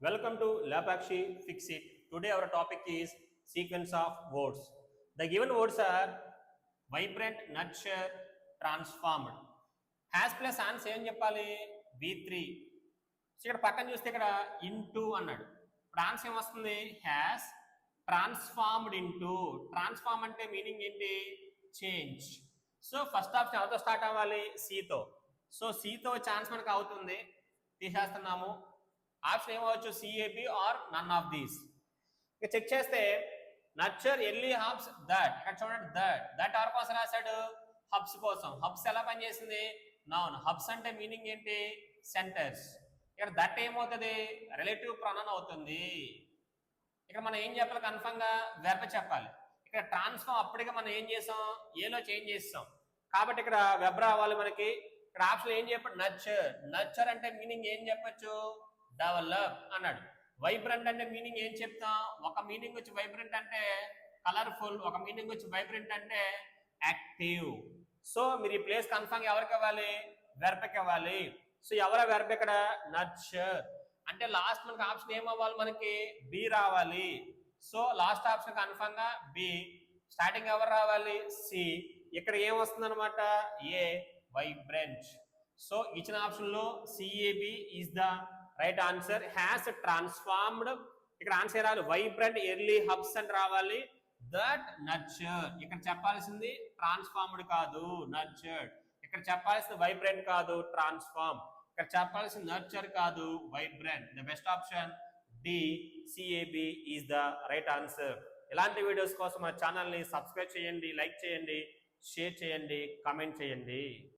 Welcome to Lapakshi Fix It. Today our topic is sequence of words. The given words are vibrant, nurture, transformed. Has plus ans ఏం చెప్పాలి V3. So ఇక్కడ పక్కన చూస్తే ఇక్కడ into అన్నాడు. ఇప్పుడు ఆన్స్ ఏం వస్తుంది హ్యాస్ ట్రాన్స్ఫార్మ్డ్ ఇంటూ. ట్రాన్స్ఫార్మ్ అంటే మీనింగ్ ఏంటి చేంజ్. సో ఫస్ట్ ఆప్షన్ ఎవరితో స్టార్ట్ అవ్వాలి సితో. సో సితో ఛాన్స్ మనకు అవుతుంది తీసేస్తున్నాము. ఆప్షన్ ఏమవచ్చు CAB or none of these. ఇక చెక్ చేస్తే నర్చర్ ఎర్లీ హబ్స్ దట్. ఇక్కడ చూడండి దట్ ఆర్ కోసం రాశాడు హబ్స్ కోసం. హబ్స్ ఎలా పనిచేసింది నౌన్. హబ్స్ అంటే మీనింగ్ ఏంటి సెంటర్స్. ఇక్కడ దట్ ఏమవుతుంది రిలేటివ్ ప్రొనౌన్ అవుతుంది. ఇక్కడ మనం ఏం చెప్పాలి కన్ఫర్మ్ గా వెర్బ్ చెప్పాలి. ఇక్కడ ట్రాన్స్ఫార్మ్ అప్పటికే మనం ఏం చేసాం ఏలో చేంజ్ చేస్తాం కాబట్టి ఇక్కడ వెబ్ రావాలి మనకి. ఇక్కడ ఆప్షన్ ఏం చెప్పాడు నర్చర్. నర్చర్ అంటే మీనింగ్ ఏం చెప్పచ్చు డెవలప్ అన్నాడు. వైబ్రెంట్ అంటే మీనింగ్ ఏం చెప్తాం. ఒక మీనింగ్ వచ్చి వైబ్రెంట్ అంటే కలర్ఫుల్, ఒక మీనింగ్ వచ్చి వైబ్రెంట్ అంటే యాక్టివ్. సో మీరు ఈ ప్లేస్ కన్ఫర్మ్ ఎవరికి ఇవ్వాలి వెర్బ్కి ఇవ్వాలి. సో ఎవరో వెర్బ్ ఇక్కడ నర్చర్ అంటే లాస్ట్ మనకి ఆప్షన్ ఏమవ్వాలి మనకి బి రావాలి. సో లాస్ట్ ఆప్షన్ కన్ఫర్మ్ గా బి. స్టార్టింగ్ ఎవరు రావాలి సి. ఇక్కడ ఏం వస్తుంది అనమాట ఏ వైబ్రెంట్. సో ఇచ్చిన ఆప్షన్ లో CAB is the right answer. Has transformed ఇక్కడ ఆన్సర్ రావాలి వైబ్రెంట్ ఎర్లీ హబ్స్ అని రావాలి. దట్ నర్చర్ ఇక్కడ చెప్పాల్సింది ట్రాన్స్ఫార్మ్డ్ కాదు నర్చర్డ్. ఇక్కడ చెప్పాల్సింది వైబ్రెంట్ కాదు ట్రాన్స్ఫార్మ్. ఇక్కడ చెప్పాల్సింది నర్చర్ కాదు vibrant. The best option D CAB is the right answer. ఇలాంటి వీడియోస్ కోసం మా ఛానల్ని సబ్స్క్రైబ్ చేయండి, లైక్ చేయండి, షేర్ చేయండి, కామెంట్ చేయండి.